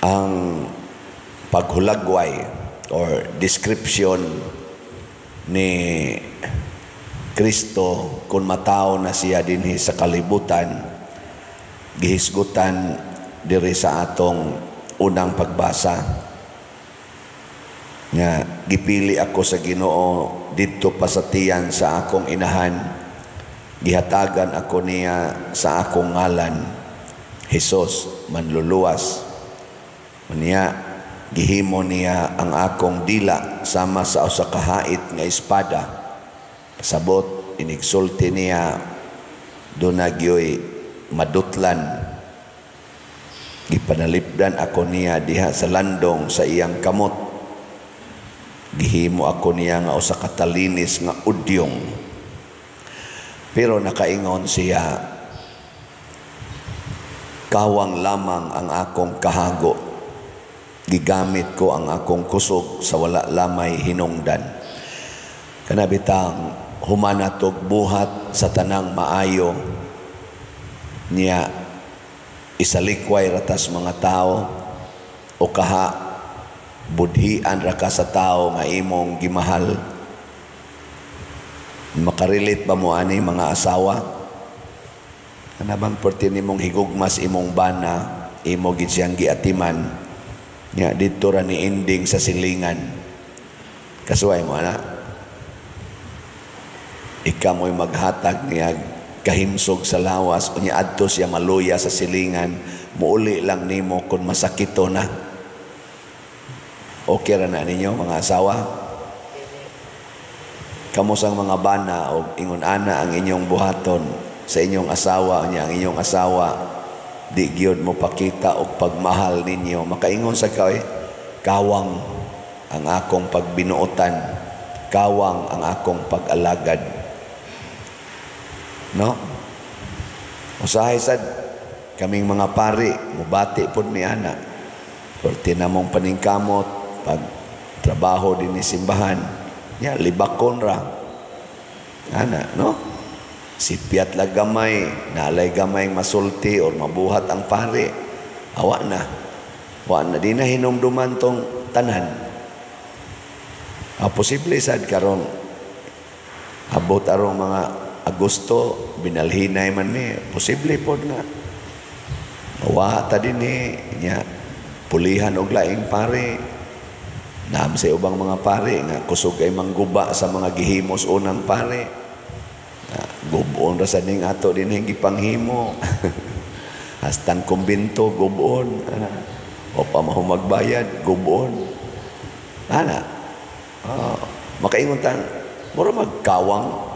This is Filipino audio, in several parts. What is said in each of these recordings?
ang paghulagway or description ni Kristo kung matao na siya dinhi sa kalibutan, gihisgutan diri sa atong unang pagbasa nga gipili ako sa Ginoo didto pa sa tiyan sa akong inahan, gihatagan ako niya sa akong ngalan, Hesus manluluwas. Unya gihimo niya ang akong dila sama sa usa ka hait nga espada. Pasabot inigsulti niya dunagyoy madutlan. Gipanalipdan ako niya diha sa landong sa iyang kamot. Gihimo ako niya nga usa ka talinis nga udyong. Pero nakaingon siya, kawang lamang ang akong kahago. Gigamit ko ang akong kusog sa wala lamay hinungdan. Kanabitang humanatog buhat sa tanang maayo niya isalikway ratas mga tao o kaha budhian ra ka sa tao nga imong gimahal. Makarilit ba mo ani mga asawa? Kanabang perti nimong higugmas imong bana, imo gid siyang giatiman. Nya didto ra ni ending sa silingan. Kasuway mo ana. Ikaw mo'y maghatag niya kahimsog sa lawas unya adto siya maluya sa silingan, muuli lang nimo kung masakito na. Okay ra na ninyo mga asawa? Kamusang mga bana o ingon ana ang inyong buhaton sa inyong asawa unya ang inyong asawa di gyud mo pakita og pagmahal ninyo, makaingon sa kay kawang ang akong pagbinuotan, kawang ang akong pag-alagad. No? Usahay sad kaming mga pari, mubati pod mi ana. Perti namong paningkamot pag trabaho din ni simbahan. Ya, libakon ra. Ana, no? Sipiat la gamay, nalay gamay masulti or mabuhat ang pari. Awa na. Wa na di na hinumduman tong tanan. Posible sad karon abot arong mga Agosto, binalhinay man ni, posible po nga. Wa ta din ni, nya, pulihan og laing pare. Naam sa ubang mga pare, nga kusog ay mangguba sa mga gihimos unang pare. Gubon ra sa ning ato din yung gipanghimo. Hastang kumbinto, gubon. O pa mahumagbayad, gubon. Ana, makaingon tan, mura magkawang,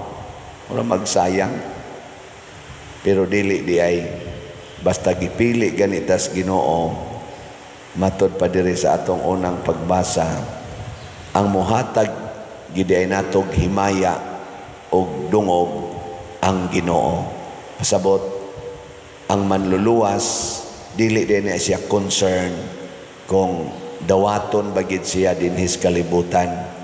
mura magsayang, pero dili di ay basta gipili ganitas Ginoo. Matod pa diri sa atong unang pagbasa, ang mohatag gid ay natog himaya og dungog ang Ginoo. Pasabot ang manluluwas dili din siya concern kung dawaton bagid siya dinhis kalibutan.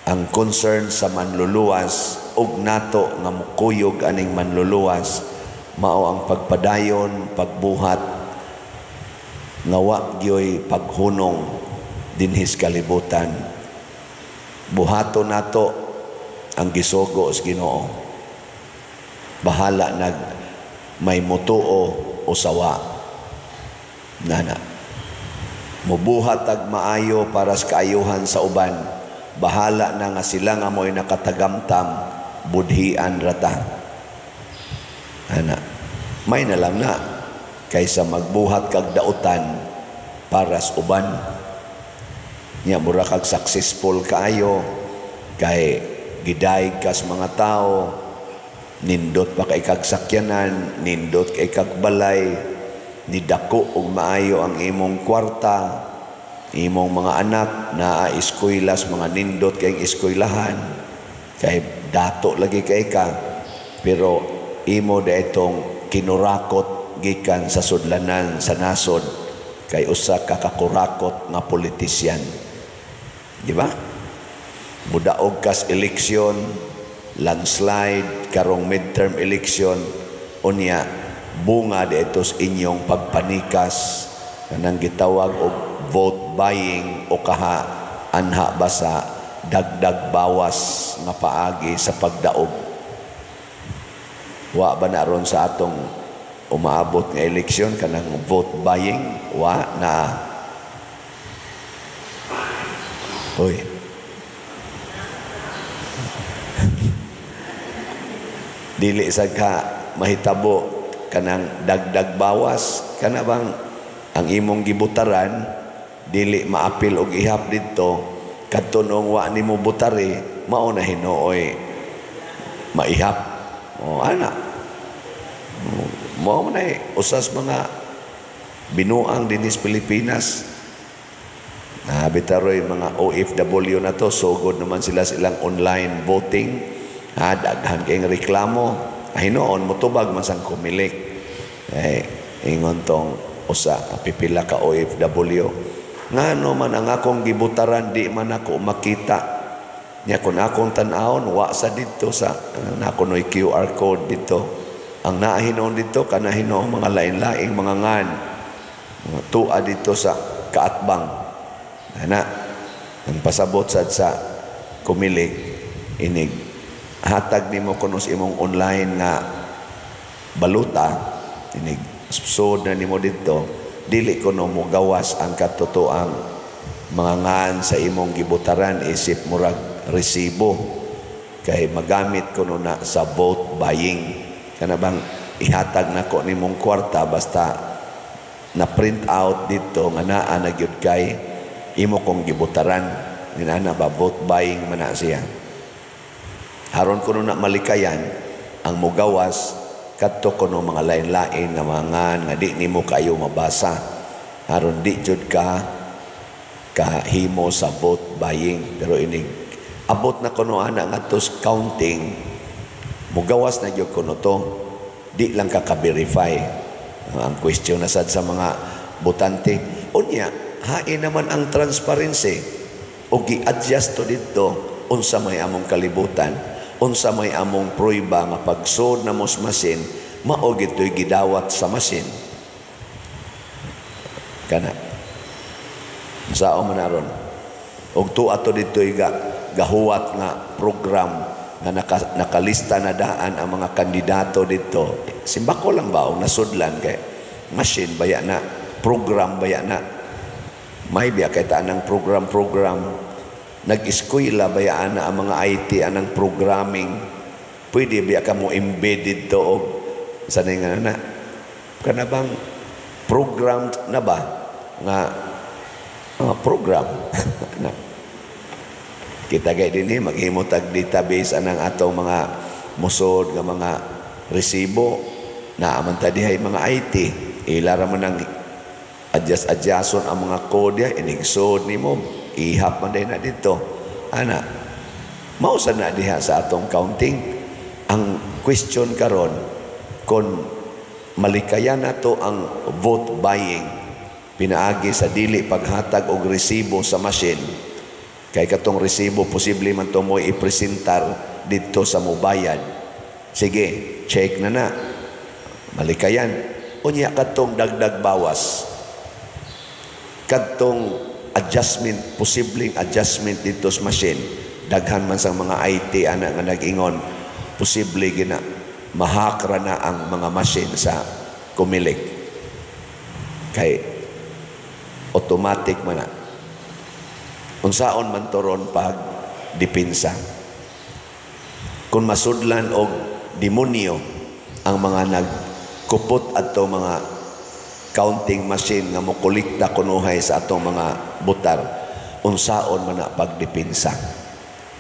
Ang concern sa manluluwas ug nato nga mukuyog aning manluluwas mao ang pagpadayon, pagbuhat nga wa gyoy paghunong dinhis kalibutan. Buhaton nato ang gisugo sa Ginoo. Bahala nag may mutuo o sawa. Nana. Mubuhat ag maayo para sa kaayuhan sa uban. Bahala na nga sila nga mo'y nakatagamtam, budhian rata. Ana, may na lang na, kaysa magbuhat kag dautan para sa uban. Nya mura kag successful kaayo, kay gidaig kas mga tao, nindot pa kay kag sakyanan, nindot kay kag balay, nidako og maayo ang imong kwarta, imong mga anak na eskwela's mga nindot kay eskwelahan, kay dato lagi kay ka, pero imo daitong kinurakot gikan sa sudlanan sa nasod kay usa ka kakurakot nga politisyan. Di ba? Mudaog kas eleksyon, landslide, karong midterm election, unya bunga dito sa inyong pagpanikas kanang gitawag og vote buying o kaha anha ba sa dagdag bawas nga paagi sa pagdaog. Wa ba na ron sa atong umaabot nga eleksyon kanang vote buying? Wa na. Hoy. Dili sa ka mahitabo kanang dagdag bawas kana bang ang imong gibutaran dili maapil og ihap didto kadto nung wa nimo butari mao na hinuoy maihap o ana mao na usas mga binuang dinis Pilipinas na bitaroy mga OFW na to sugod naman sila silang online voting daghan kayong reklamo hinoon motubag man sang kumilik ingon tong usa pipila ka OFW ngano man ang akong gibutaran di man ako makita nya kun akong tan-awon wa sa didto sa nakunoy QR code dito ang naahinon dito kana hinuon mga lain-laing mga ngan tuwa dito sa kaatbang ana ang pasabot sad sa kumilik inig hatag nimo kunos imong online nga baluta inig sud na nimo dito dili kuno mo gawas ang katotoang mga ngan sa imong gibutaran isip murag resibo kay magamit kuno na sa vote buying kana bang ihatag nako nimong kwarta basta na print out dito nga naa na gyud kay imo kong gibutaran ninana ba vote buying man na siya haron kuno na malikayan ang mogawas kadto kuno mga lain-lain nga mga nga di nimo kayo mabasa aron di jud ka kahimo sa vote buying pero inig abot na kuno ana ngadtos counting mugawas na jud kuno to di lang ka ka-verify ang question na sad sa mga botante unya hain naman ang transparency o gi-adjust to dito unsa may among kalibutan unsa may among prueba nga pagsud na mos masin mao gitoy gidawat sa masin kana sao man aron og tuwa to ditoy gahuwat nga program nga nakalista na daan ang mga kandidato dito simbako lang ba o nasudlan kay machine baya na program baya na may biya kay tanang program nag-eskwela bayaan na ang mga IT anang programming pwede biya ka mo embedded to og sanay nga na kana bang programmed na ba nga program na kita gay dinhi maghimo tag database anang atong mga musod nga mga resibo na amanta dihay mga IT ilara man ang adjust-adjuston ang mga kode inigsod nimo ihap man na dito ana mausa na diha sa atong counting ang question karon kon malikayan nato ang vote buying pinaagi sa dili paghatag og resibo sa machine kay katong resibo posible man to mo ipresentar dito sa mobayad sige check na malikayan unya katong dagdag bawas katong adjustment, posibleng adjustment dito sa machine. Daghan man sa mga IT ana nga nag-ingon, posible gina mahakra na ang mga machine sa kumilik. Kay automatic man na. Unsaon man toron pag depensa. Kung masudlan og demonyo ang mga nagkupot ato mga counting machine nga mokolekta kunuhay sa atong mga butar unsaon man na pagdepensa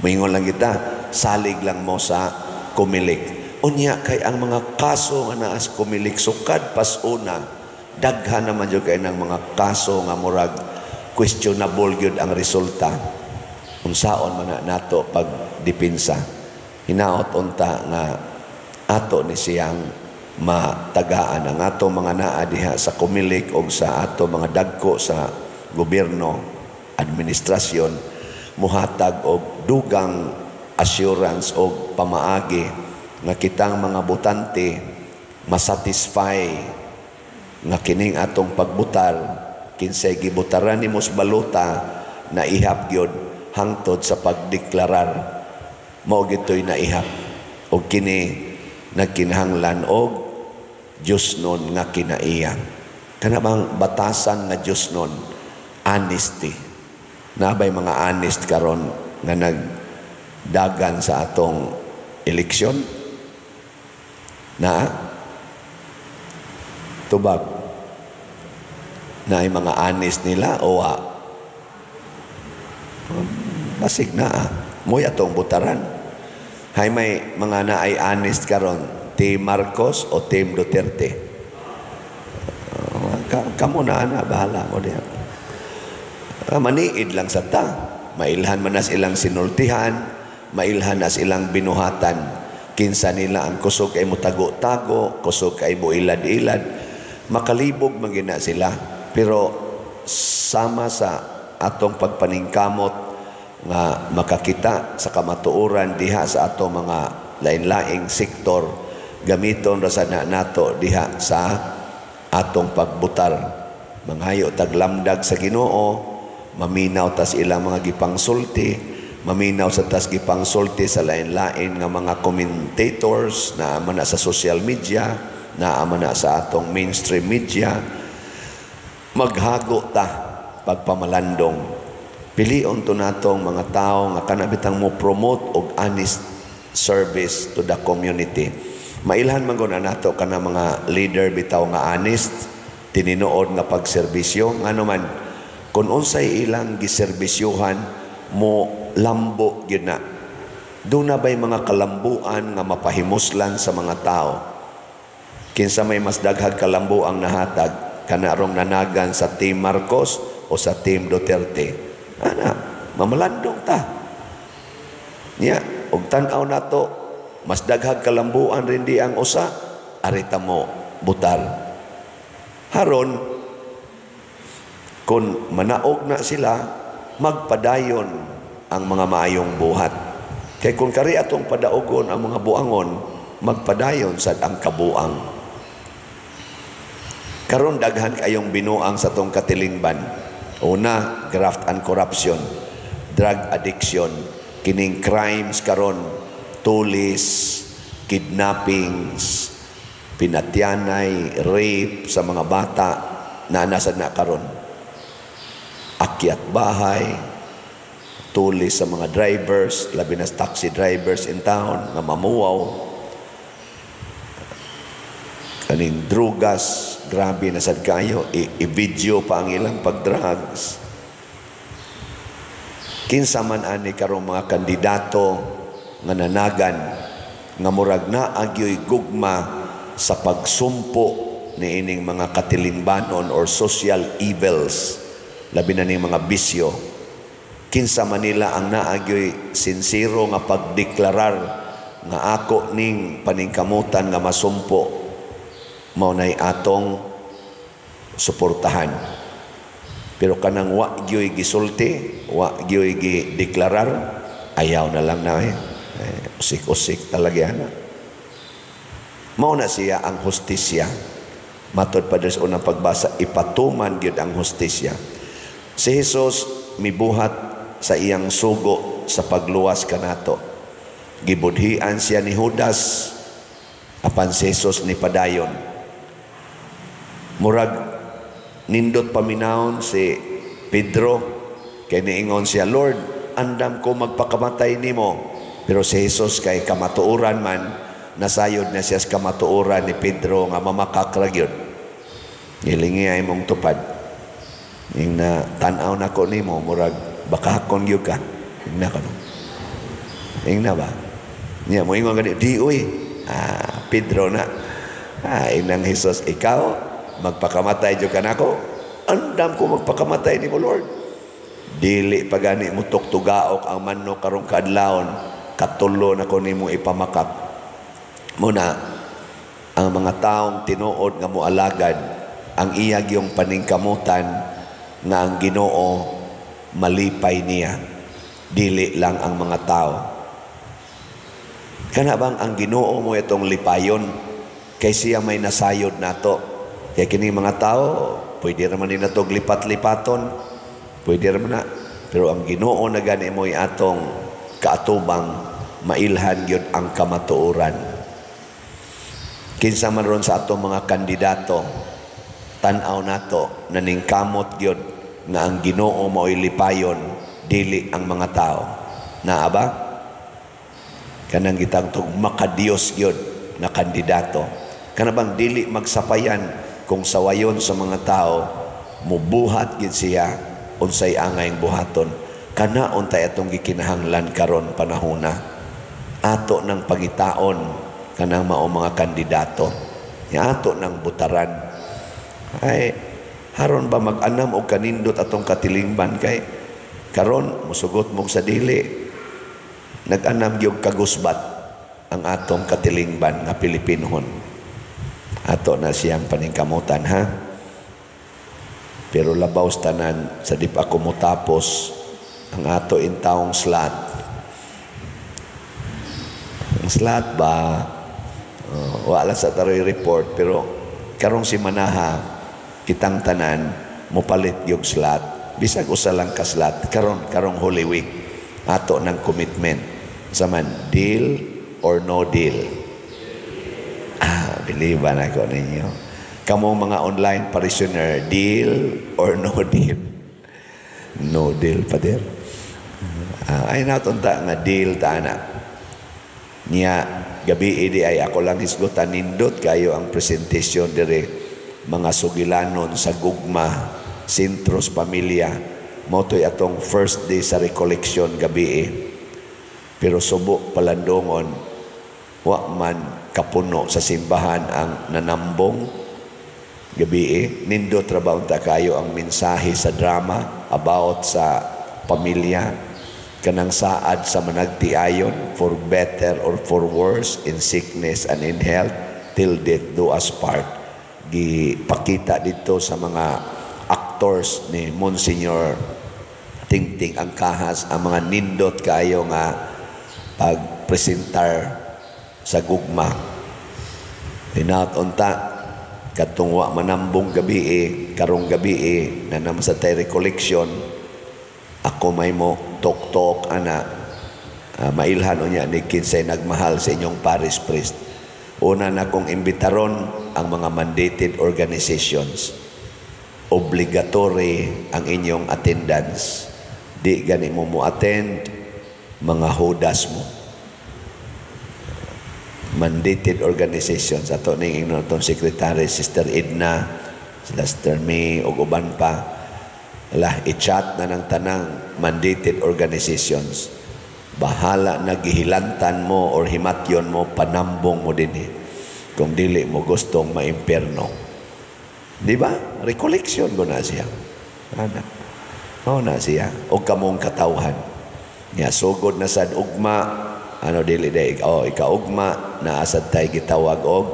moingon lang kita salig lang mo sa kumilik unya kay ang mga kaso nga naa sa kumilik sukad pas una daghan naman jud kay nang mga kaso nga murag questionable gyud ang resulta unsaon man na nato pagdepensa hinaot unta nga ato ni siyang matagaan ang ato mga naa diha sa kumilik o sa ato mga dagko sa gobyerno administrasyon muhatag og dugang assurance o pamaagi nga kitang mga botante masatisfy nga kining atong pagbutar kinsay gibutaran nimo sa baluta na ihap gyud hangtod sa pagdeklarar mao gitoy na ihap og kini nagkinahanglan og Diyos nun nga kinaiya. Kana bang batasan nga Diyos nun? Honesty. Nabay mga honest karon nga nagdagan sa atong eleksyon? Na? Tubag. Na ay mga honest nila o basig na mo'y atong butaran. Hay may mga na ay honest karon, Team Marcos o Team Duterte. Kamo na bahala mo diyan. Maniid lang sa ta. Mailhan man nas ilang sinultihan, mailhan nas ilang binuhatan. Kinsa nila ang kusog ay mutago-tago, kusog ay builad-ilad. Makalibog magina sila. Pero sama sa atong pagpaningkamot nga makakita sa kamatuoran diha sa atong mga lain-laing sektor, gamiton ra sad nato diha sa atong pagbutar. Manghayo taglamdag sa Ginoo, maminaw tas ilang mga gipangsulti, maminaw sa tas gipangsulti sa lain-lain nga mga commentators na ama na sa social media, na ama na sa atong mainstream media. Maghago ta pagpamalandong. Pilion to natong mga tao nga kanabitang mo promote og honest service to the community. Mailhan man guna nato kana mga leader bitaw nga honest, tininuod nga pagserbisyo. Ngano man, kung unsay ilang giserbisyuhan mo lambo gyud na. Doon na ba'y mga kalambuan nga mapahimuslan sa mga tao? Kinsa may mas daghag kalambu ang nahatag, kanarong nanagan sa Team Marcos o sa Team Duterte? Ana, mamalandong ta. Nya, og tan-aw nato, mas daghag kalambuan rin di ang usa, arita mo butar. Haron, kung manaog na sila, magpadayon ang mga maayong buhat. Kay kung kari atong padaogon ang mga buangon, magpadayon sa ang kabuang. Karon daghan kayong binuang sa tong katilingban. Una, graft and corruption, drug addiction, kining crimes karon, tulis, kidnappings, pinatyanay, rape sa mga bata na nasad na karon. Akyat bahay, tulis sa mga drivers, labi na taxi drivers in town na mamuwaw. Kaning drugas, grabe na sad kayo, i-video pa ang ilang pag-drugs. Kinsa man ani karong mga kandidato nga nanagan nga murag na agyoy gugma sa pagsumpo ni ining mga katilingbanon or social evils, labi na ning mga bisyo. Kinsa man nila ang naagyoy sinsiro nga pagdeklarar nga ako ning paningkamutan nga masumpo, mao nay atong suportahan. Pero kanang wa gyoy gisulti, wa gyoy gideklarar, ayaw na lang na usik-usik talaga na. Mao na siya ang hustisya. Matod pa sa unang pagbasa, ipatuman gyud ang hustisya. Si Jesus mibuhat sa iyang sugo sa pagluwas kanato. Gibudhian siya ni Judas, apan si Jesus ni padayon. Murag nindot paminawon si Pedro, kay niingon siya, Lord, andam ko magpakamatay nimo. Pero si Jesus kay kamatuoran man, nasayod na siya sa kamatuoran ni Pedro nga mamakak ra gyud. Hilingi ay mong tupad. Ing na tan-aw na ko nimo, murag bakakon gyud ka. Ing na kano. Ing na ba? Niya mo ingon gani, di uy. Pedro na. Inang Jesus, ikaw magpakamatay jud kanako. Andam ko magpakamatay nimo, Lord. Dili pa gani mo tuktugaok ang manok karong kaadlawon, katulo na ko nimo ipamakap. Muna ang mga taong tinuod nga moalagad ang iyag yung paningkamutan nga ang Ginoo malipay niya, dili lang ang mga tao. Kana bang ang Ginoo mo itong lipayon kay siya may nasayod nato? Kaya kini mga tao pwede naman din natog lipat-lipaton, pwede naman na. Pero ang Ginoo na gani mo'y atong kaatubang, mailhan yun ang kamatuoran. Kinsa man ron sa atong mga kandidato, tanaw nato, naningkamot yun, nga ang Ginoo mo'y lipayon, dili ang mga tao. Naa ba? Kanang gitang tog makadiyos yun na kandidato. Kanabang dili magsapayan kung sawayon sa mga tao, mubuhat gid siya, unsay angayng buhaton. Kana untay atong gikinahanglan karon panahona. Ato ng pangitaon kanang mao mga kandidato. Ya ato ng butaran. Ay haron ba mag-anam og kanindot atong katilingban kay karon musugot mong sa dili. Nag-anam gyud kagusbat ang atong katilingban nga Pilipinhon. Ato na siyang paningkamutan, ha? Pero labaw tanan sa di pa ako mutapos ang ato intawong slot. Ang slot ba, wala sa taroy report, pero karong si Manaha, kitang tanan, mupalit yung slot. Bisag usa lang ka slot, karong Holy Week, ato ng commitment. Saman, deal or no deal? Biliban ako ninyo. Kamong mga online parishioner, deal or no deal? No deal, Pader. Ay natunta nga deal ta na. Niya, gabi idi ay ako lang hisgutan nindot kayo ang presentation dire mga sugilanon sa gugma, sentros pamilya. Motoy atong first day sa recollection gabi. Pero subok palandongon, wa man kapuno sa simbahan ang nanambong gabi. Nindot trabaho ta kayo ang mensahe sa drama about sa pamilya, kanang saad sa managtiayon, for better or for worse, in sickness and in health, till death do us part. Gipakita dito sa mga actors ni Monsignor Tingting ang kahas, ang mga nindot kayo nga pagpresentar sa gugma. Unta katungwa manambong gabi karong gabi na naman sa tay recollection, ako may mo tok-tok ana mailhan unya ni kinsay nagmahal sa inyong parish priest. Una na kong imbitaron ang mga mandated organizations. Obligatory ang inyong attendance. Di gani mo attend, mga hudas mo. Mandated organizations, ato ning itong secretary, Sister Edna, Sister May, o uban pa. I-chat na ng tanang mandated organizations. Bahala na gihilantan mo or himatyon mo, panambong mo din kung dili mo gustong maimperno. Di ba? Recollection ko na siya. Na siya. O kamong katawhan. Nga, sugod na sad ugma, dili day, ikaugma, naasad tayo gitawag og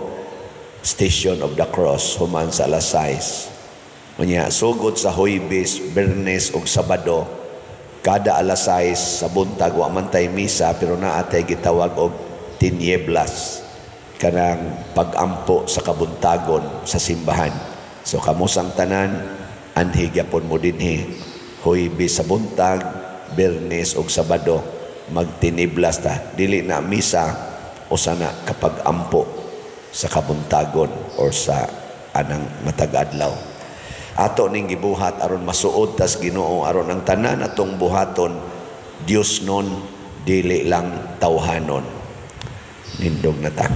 Station of the Cross, human sa alas 6. Kanya, sugod sa Huwebes, Bernes ug Sabado, kada alas 6 sa buntag, wa man tay misa, pero naatay gitawag og tinieblas, kanang pag-ampo sa kabuntagon sa simbahan. So, kamusang tanan, anhigyapon mo dinhi, Huwebes sa buntag, Bernes ug Sabado, magtiniblas ta, dili na misa o sana kapag ampo sa kabuntagon or sa anang matag-adlaw. Ato ning gibuhat aron masuod tas Ginoo, aron ang tanan atong buhaton Dios non, dili lang tawhanon. Nindog na ta.